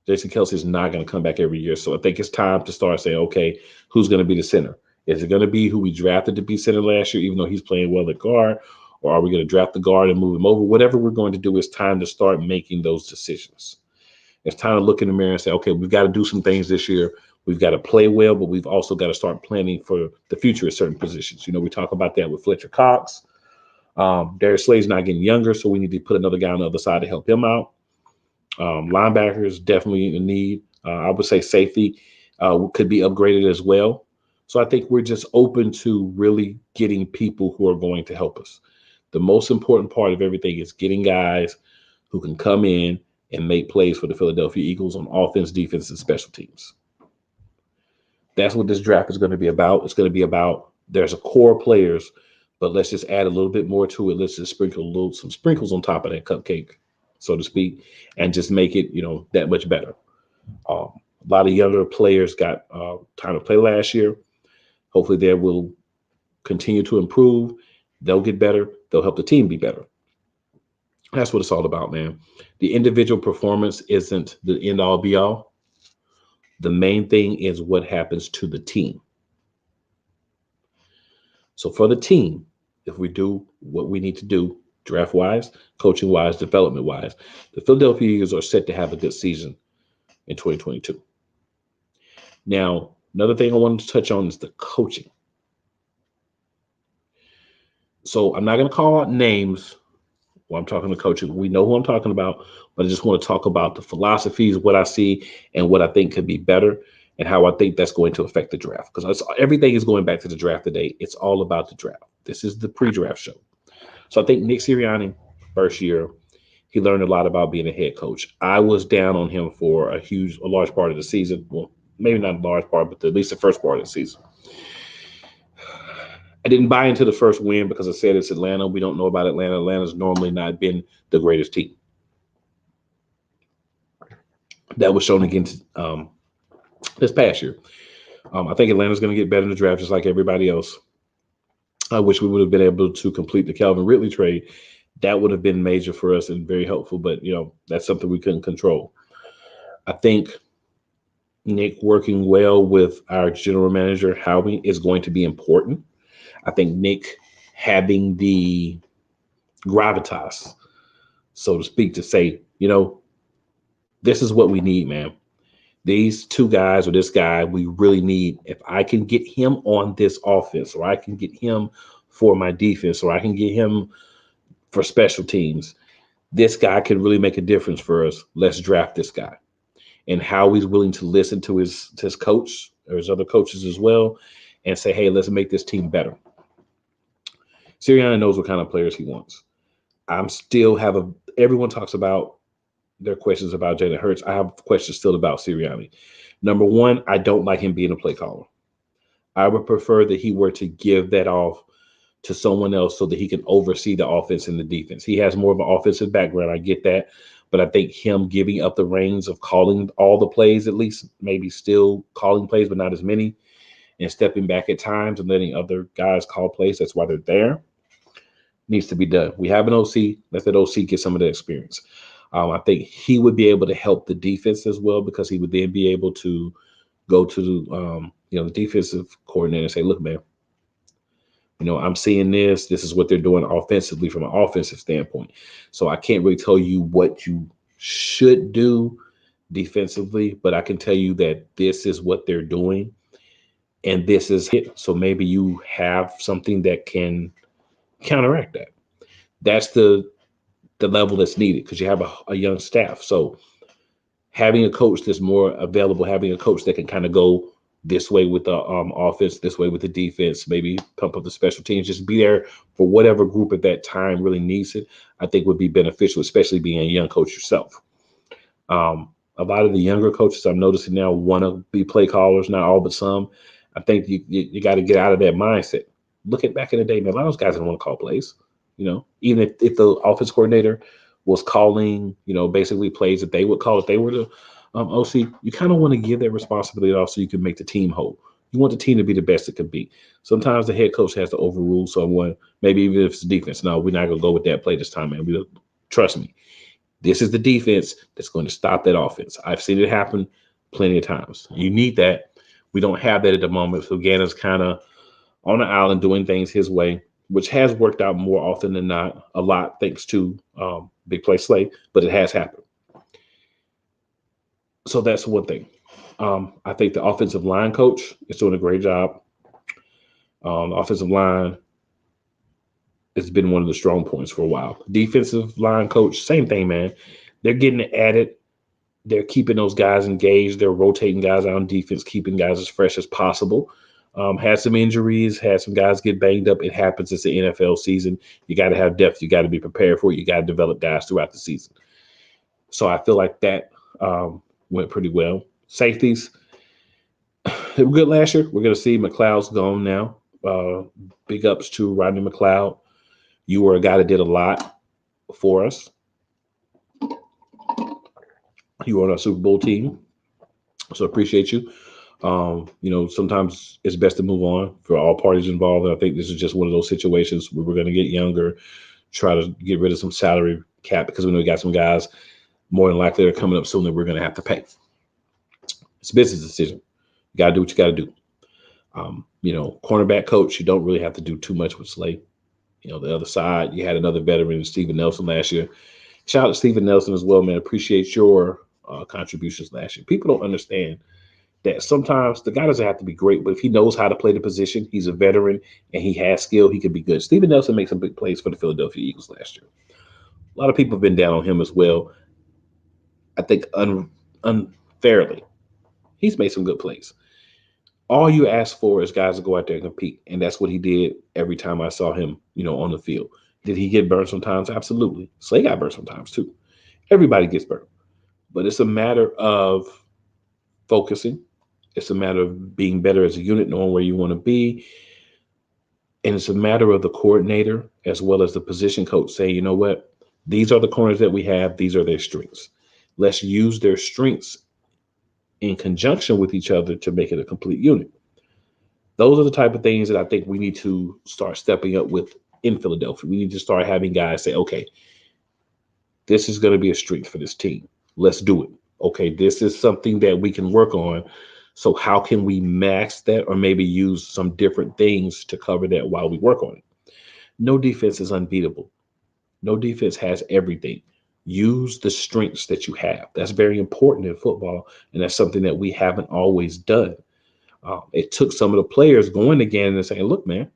Jason Kelce is not going to come back every year. So I think it's time to start saying, okay, who's going to be the center? Is it going to be who we drafted to be center last year, even though he's playing well at guard? Or are we going to draft the guard and move him over? Whatever we're going to do, it's time to start making those decisions. It's time to look in the mirror and say, okay, we've got to do some things this year. We've got to play well, but we've also got to start planning for the future at certain positions. We talk about that with Fletcher Cox. Darius Slay's not getting younger, so we need to put another guy on the other side to help him out. Linebackers definitely in need. I would say safety could be upgraded as well. So I think we're just open to really getting people who are going to help us. The most important part of everything is getting guys who can come in and make plays for the Philadelphia Eagles on offense, defense, and special teams. That's what this draft is going to be about. It's going to be about there's a core of players, but let's just add a little bit more to it. Let's just sprinkle some sprinkles on top of that cupcake, so to speak, and just make it, that much better. A lot of younger players got time to play last year. Hopefully they will continue to improve. They'll get better. They'll help the team be better. That's what it's all about, man. The individual performance isn't the end all be all. The main thing is what happens to the team. So for the team, if we do what we need to do, draft-wise, coaching-wise, development-wise, the Philadelphia Eagles are set to have a good season in 2022. Now, another thing I wanted to touch on is the coaching. So I'm not going to call out names while I'm talking to coaching. We know who I'm talking about, but I just want to talk about the philosophies, what I see, and what I think could be better, and how I think that's going to affect the draft. Because everything is going back to the draft today. It's all about the draft. This is the pre-draft show. So I think Nick Sirianni, first year, he learned a lot about being a head coach. I was down on him for a large part of the season. Well, maybe not a large part, but at least the first part of the season. I didn't buy into the first win because I said it's Atlanta. We don't know about Atlanta. Atlanta's normally not been the greatest team. That was shown against this past year. I think Atlanta's going to get better in the draft just like everybody else. I wish we would have been able to complete the Calvin Ridley trade. That would have been major for us and very helpful, but, that's something we couldn't control. I think Nick working well with our general manager, Howie, is going to be important. I think Nick having the gravitas, so to speak, to say, this is what we need, man. These two guys or this guy, we really need. If I can get him on this offense, or I can get him for my defense, or I can get him for special teams, this guy can really make a difference for us. Let's draft this guy. And Howie's willing to listen to his coach or his other coaches as well and say, hey, let's make this team better. Sirianni knows what kind of players he wants. Everyone talks about their questions about Jalen Hurts. I have questions still about Sirianni. Number one, I don't like him being a play caller. I would prefer that he were to give that off to someone else so that he can oversee the offense and the defense. He has more of an offensive background. I get that. But I think him giving up the reins of calling all the plays, at least maybe still calling plays, but not as many, and stepping back at times and letting other guys call plays, that's why they're there, needs to be done. We have an OC. Let that OC get some of the experience. I think he would be able to help the defense as well, because he would then be able to go to the defensive coordinator and say, look, man, I'm seeing this. This is what they're doing offensively from an offensive standpoint. So I can't really tell you what you should do defensively, but I can tell you that this is what they're doing, and this is it. So maybe you have something that can counteract that. That's the level that's needed, because you have a young staff. So having a coach that's more available, having a coach that can kind of go this way with the offense, this way with the defense, maybe pump up the special teams, just be there for whatever group at that time really needs it, I think would be beneficial, especially being a young coach yourself. A lot of the younger coaches I'm noticing now want to be play callers, not all, but some. I think you got to get out of that mindset. Look at back in the day, man, a lot of those guys didn't want to call plays. Even if the offense coordinator was calling, basically plays that they would call if they were the OC, you kind of want to give that responsibility off so you can make the team whole. You want the team to be the best it can be. Sometimes the head coach has to overrule someone, maybe even if it's defense. No, we're not going to go with that play this time, man. Trust me. This is the defense that's going to stop that offense. I've seen it happen plenty of times. You need that. We don't have that at the moment. So Gannon's kind of on the island doing things his way, which has worked out more often than not, a lot thanks to Big Play Slay, but it has happened. So that's one thing. I think the offensive line coach is doing a great job. The offensive line has been one of the strong points for a while. Defensive line coach, same thing, man. They're getting it added. They're keeping those guys engaged. They're rotating guys out on defense, keeping guys as fresh as possible. Had some injuries, had some guys get banged up. It happens. It's the NFL season. You got to have depth. You got to be prepared for it. You got to develop guys throughout the season. So I feel like that went pretty well. Safeties, they were good last year. We're going to see McLeod's gone now. Big ups to Rodney McLeod. You were a guy that did a lot for us. You were on our Super Bowl team, so appreciate you. Sometimes it's best to move on for all parties involved. And I think this is just one of those situations where we're going to get younger, try to get rid of some salary cap because we know we got some guys more than likely that are coming up soon that we're going to have to pay. It's a business decision. You got to do what you got to do. Cornerback coach, you don't really have to do too much with Slay. The other side, you had another veteran, Steven Nelson, last year. Shout out to Steven Nelson as well, man. Appreciate your contributions last year. People don't understand that sometimes the guy doesn't have to be great, but if he knows how to play the position, he's a veteran and he has skill, he could be good. Steven Nelson makes some big plays for the Philadelphia Eagles last year. A lot of people have been down on him as well. I think unfairly. He's made some good plays. All you ask for is guys to go out there and compete, and that's what he did every time I saw him, on the field. Did he get burned sometimes? Absolutely. Slay got burned sometimes too. Everybody gets burned. But it's a matter of focusing. It's a matter of being better as a unit, knowing where you want to be. And it's a matter of the coordinator as well as the position coach saying, you know what? These are the corners that we have. These are their strengths. Let's use their strengths in conjunction with each other to make it a complete unit. Those are the type of things that I think we need to start stepping up with in Philadelphia. We need to start having guys say, okay, this is going to be a strength for this team. Let's do it. Okay, this is something that we can work on. So how can we max that or maybe use some different things to cover that while we work on it? No defense is unbeatable. No defense has everything. Use the strengths that you have. That's very important in football, and that's something that we haven't always done. It took some of the players going again and saying, look, man,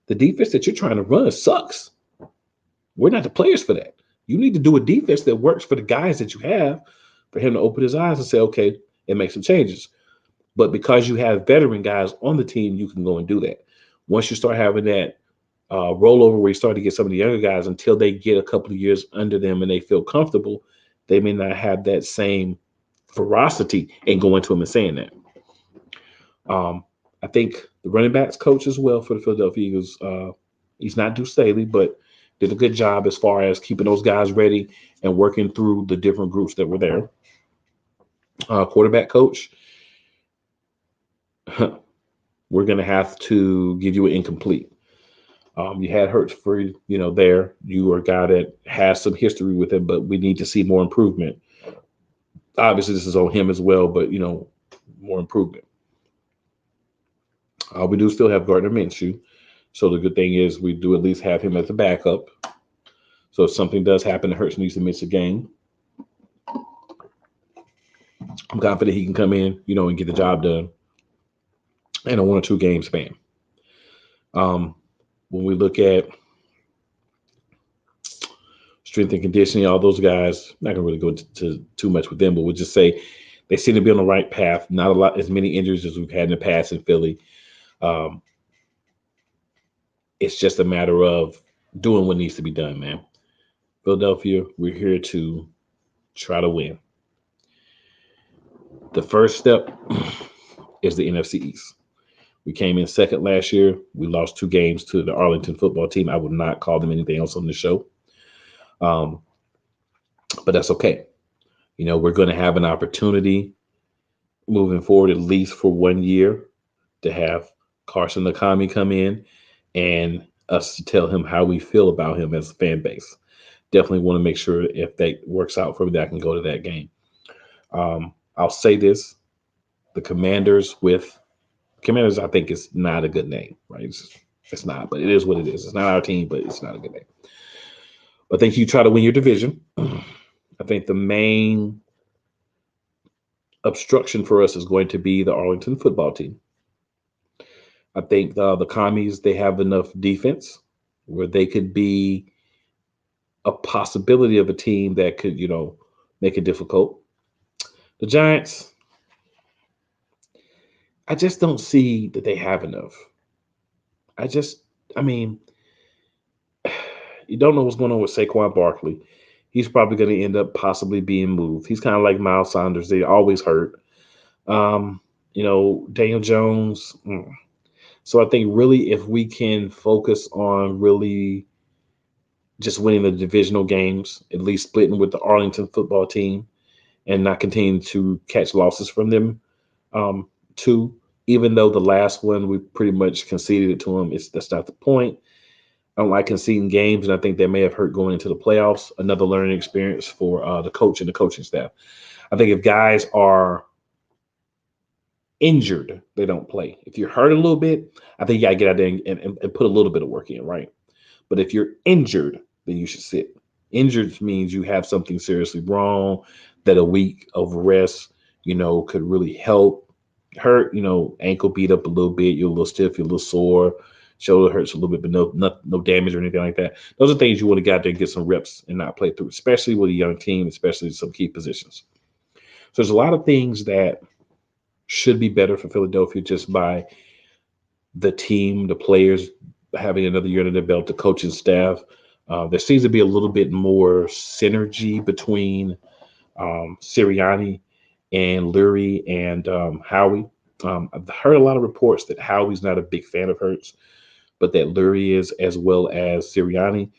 the defense that you're trying to run sucks. We're not the players for that. You need to do a defense that works for the guys that you have, for him to open his eyes and say, okay, and make some changes. But because you have veteran guys on the team, you can go and do that. Once you start having that rollover where you start to get some of the younger guys until they get a couple of years under them and they feel comfortable, they may not have that same ferocity and going to him and saying that. I think the running backs coach as well for the Philadelphia Eagles, he's not Deuce Staley, but did a good job as far as keeping those guys ready and working through the different groups that were there. Quarterback coach, we're going to have to give you an incomplete. You had Hurts for, there. You are a guy that has some history with him, but we need to see more improvement. Obviously, this is on him as well, but, more improvement. We do still have Gardner Minshew. So the good thing is we do at least have him as a backup. So if something does happen, Hurts needs to miss a game, I'm confident he can come in, and get the job done in a 1 or 2 game span. When we look at strength and conditioning, all those guys, not going to really go into too much with them, but we'll just say they seem to be on the right path. Not as many injuries as we've had in the past in Philly. It's just a matter of doing what needs to be done, man. Philadelphia, we're here to try to win. The first step is the NFC East. We came in second last year. We lost 2 games to the Arlington football team. I would not call them anything else on the show. But that's okay. We're going to have an opportunity moving forward, at least for 1 year, to have Carson Nakami come in and us to tell him how we feel about him as a fan base. Definitely want to make sure if that works out for me that I can go to that game. I'll say this. The Commanders, I think is not a good name, right? It's not, but it is what it is. It's not our team, but it's not a good name. But I think you try to win your division. I think the main obstruction for us is going to be the Arlington football team. I think the commies, they have enough defense where they could be a possibility of a team that could, make it difficult. The Giants, I just don't see that they have enough. I just, I mean, you don't know what's going on with Saquon Barkley. He's probably going to end up possibly being moved. He's kind of like Miles Sanders. They always hurt. Um, Daniel Jones. So I think really if we can focus on really just winning the divisional games, at least splitting with the Arlington football team and not continuing to catch losses from them, too, even though the last one we pretty much conceded it to them, that's not the point. I don't like conceding games, and I think that may have hurt going into the playoffs. Another learning experience for the coach and the coaching staff. I think if guys are injured, they don't play. If you're hurt a little bit, I think you got to get out there and put a little bit of work in, right? But if you're injured, then you should sit. Injured means you have something seriously wrong that a week of rest, could really help. Hurt, ankle beat up a little bit, you're a little stiff, you're a little sore, shoulder hurts a little bit, but no damage or anything like that. Those are things you want to get out there and get some reps and not play through, especially with a young team, especially some key positions. So there's a lot of things that should be better for Philadelphia just by the team, the players having another year under their belt, the coaching staff. There seems to be a little bit more synergy between Sirianni and Lurie and Howie. I've heard a lot of reports that Howie's not a big fan of Hurts, but that Lurie is, as well as Sirianni.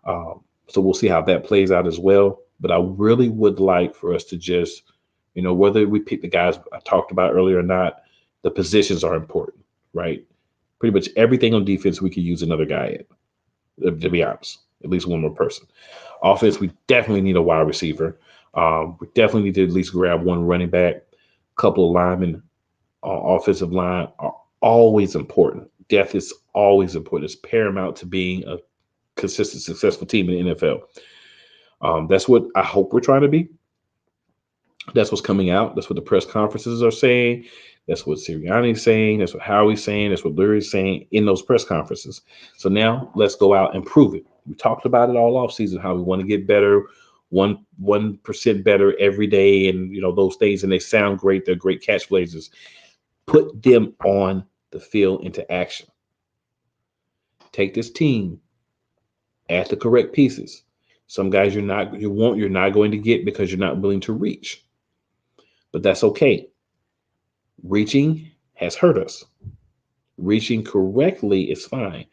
So we'll see how that plays out as well. But I really would like for us to just, whether we pick the guys I talked about earlier or not, the positions are important, right? Pretty much everything on defense we could use another guy in, to be honest, at least one more person. Offense, we definitely need a wide receiver. We definitely need to at least grab one running back. A couple of linemen on offensive line are always important. Depth is always important. It's paramount to being a consistent, successful team in the NFL. That's what I hope we're trying to be. That's what's coming out. That's what the press conferences are saying. That's what Sirianni's saying. That's what Howie's saying. That's what Lurie's saying in those press conferences. So now let's go out and prove it. We talked about it all offseason, how we want to get better, 1% better every day, and those things, and they sound great. They're great catchphrases. Put them on the field into action. Take this team, add the correct pieces. Some guys you're not going to get because you're not willing to reach. But that's okay. Reaching has hurt us. Reaching correctly is fine.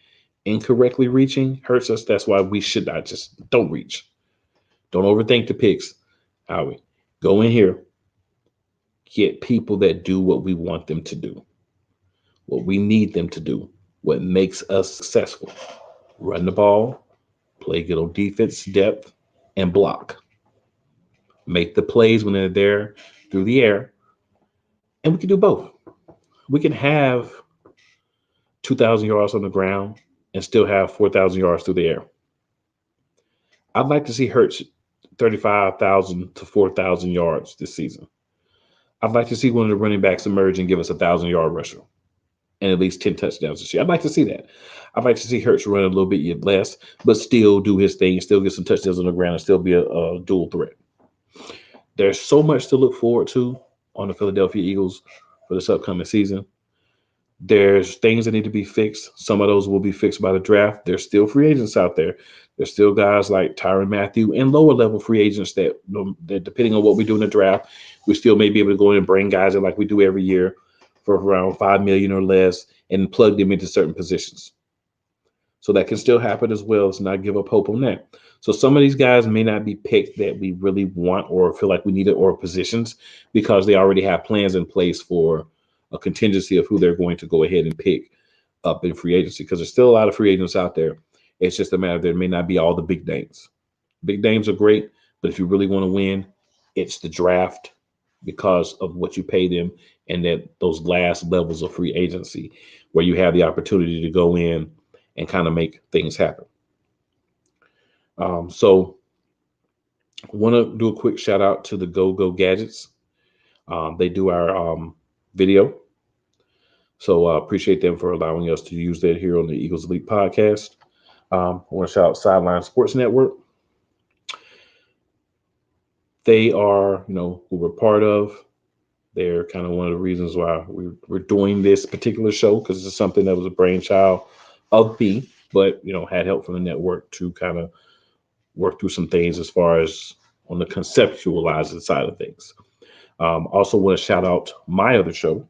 Incorrectly reaching hurts us. That's why we should not just don't reach. Don't overthink the picks, Howie. Go in here. Get people that do what we want them to do. What we need them to do. What makes us successful. Run the ball. Play good on defense, depth, and block. Make the plays when they're there through the air. And we can do both. We can have 2,000 yards on the ground and still have 4,000 yards through the air. I'd like to see Hurts 35,000 to 4,000 yards this season. I'd like to see one of the running backs emerge and give us 1,000-yard rusher and at least 10 touchdowns this year. I'd like to see that. I'd like to see Hurts run a little bit less, but still do his thing, still get some touchdowns on the ground, and still be a dual threat. There's so much to look forward to on the Philadelphia Eagles for this upcoming season. There's things that need to be fixed. Some of those will be fixed by the draft. There's still free agents out there. There's still guys like Tyrann Mathieu and lower level free agents that depending on what we do in the draft, we still may be able to go in and bring guys in like we do every year for around $5 million or less and plug them into certain positions. So that can still happen as well. Let's not give up hope on that. So some of these guys may not be picked that we really want or feel like we need it or positions because they already have plans in place for a contingency of who they're going to go ahead and pick up in free agency because there's still a lot of free agents out there. It's just a matter of there may not be all the big names. Big names are great, but if you really want to win, it's the draft because of what you pay them and that those last levels of free agency where you have the opportunity to go in and kind of make things happen. So I want to do a quick shout out to the Go Gadgets. They do our video. So appreciate them for allowing us to use that here on the Eagles Elite podcast. I want to shout out Sideline Sports Network. They are, who we're part of. They're kind of one of the reasons why we're doing this particular show, because it's something that was a brainchild of me, but, had help from the network to kind of work through some things as far as on the conceptualizing side of things. Also want to shout out my other show.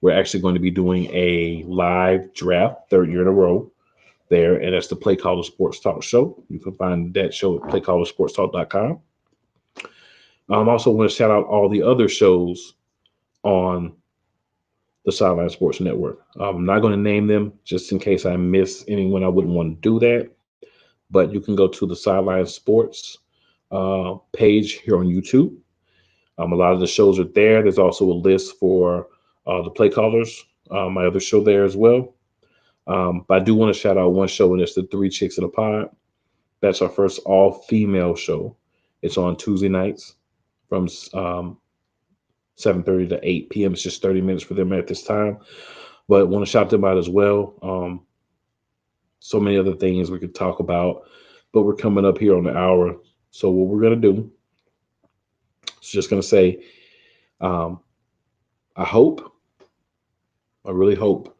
We're actually going to be doing a live draft, third year in a row there, and that's the Play Caller Sports Talk show. You can find that show at playcallersportstalk.com. Also want to shout out all the other shows on the Sideline Sports Network. I'm not going to name them just in case I miss anyone. I wouldn't want to do that. But you can go to the Sideline Sports page here on YouTube. A lot of the shows are there. There's also a list for the Play Callers, my other show there as well. But I do want to shout out one show, and it's the Three Chicks in a Pod. That's our first all-female show. It's on Tuesday nights from 7:30 to 8 p.m. It's just 30 minutes for them at this time. But I want to shout them out as well. So many other things we could talk about, but we're coming up here on the hour. So what we're going to do is just going to say, I really hope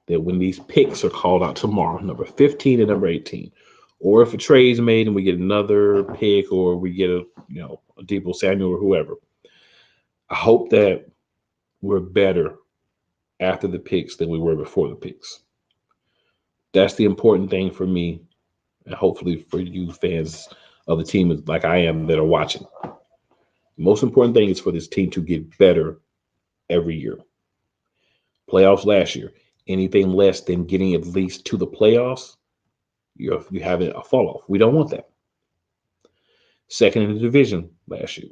that when these picks are called out tomorrow, number 15 and number 18, or if a trade's made and we get another pick, or we get a Deebo Samuel or whoever, I hope that we're better after the picks than we were before the picks. That's the important thing for me, and hopefully for you fans of the team like I am that are watching. The most important thing is for this team to get better every year. Playoffs last year, anything less than getting at least to the playoffs, you have a fall off. We don't want that. Second in the division last year,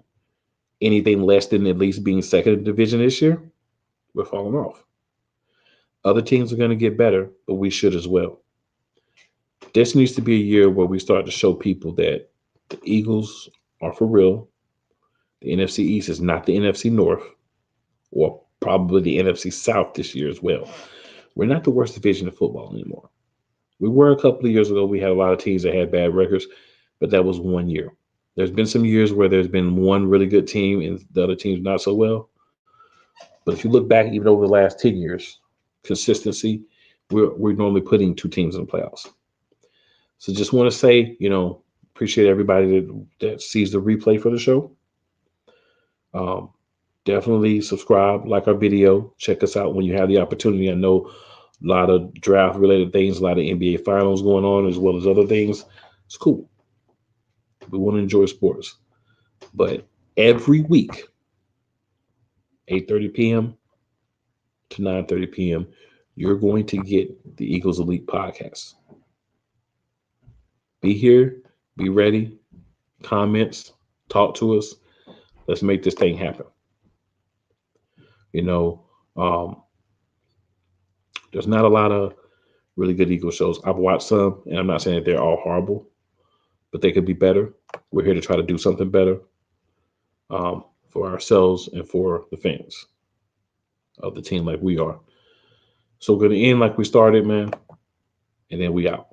anything less than at least being second in the division this year, we're falling off. Other teams are going to get better, but we should as well. This needs to be a year where we start to show people that the Eagles are for real. The NFC East is not the NFC North, or probably the NFC South this year as well. We're not the worst division of football anymore. We were a couple of years ago. We had a lot of teams that had bad records, but that was 1 year. There's been some years where there's been one really good team and the other teams not so well. But if you look back even over the last 10 years, consistency, we're normally putting two teams in the playoffs. So just want to say, appreciate everybody that sees the replay for the show. Definitely subscribe, like our video. Check us out when you have the opportunity. I know a lot of draft-related things, a lot of NBA finals going on, as well as other things. It's cool. We want to enjoy sports. But every week, 8:30 p.m. to 9:30 p.m., you're going to get the Eagles Elite podcast. Be here, be ready, comments, talk to us. Let's make this thing happen. There's not a lot of really good Eagles shows. I've watched some, and I'm not saying that they're all horrible, but they could be better. We're here to try to do something better for ourselves and for the fans of the team like we are. So we're going to end like we started, man, and then we out.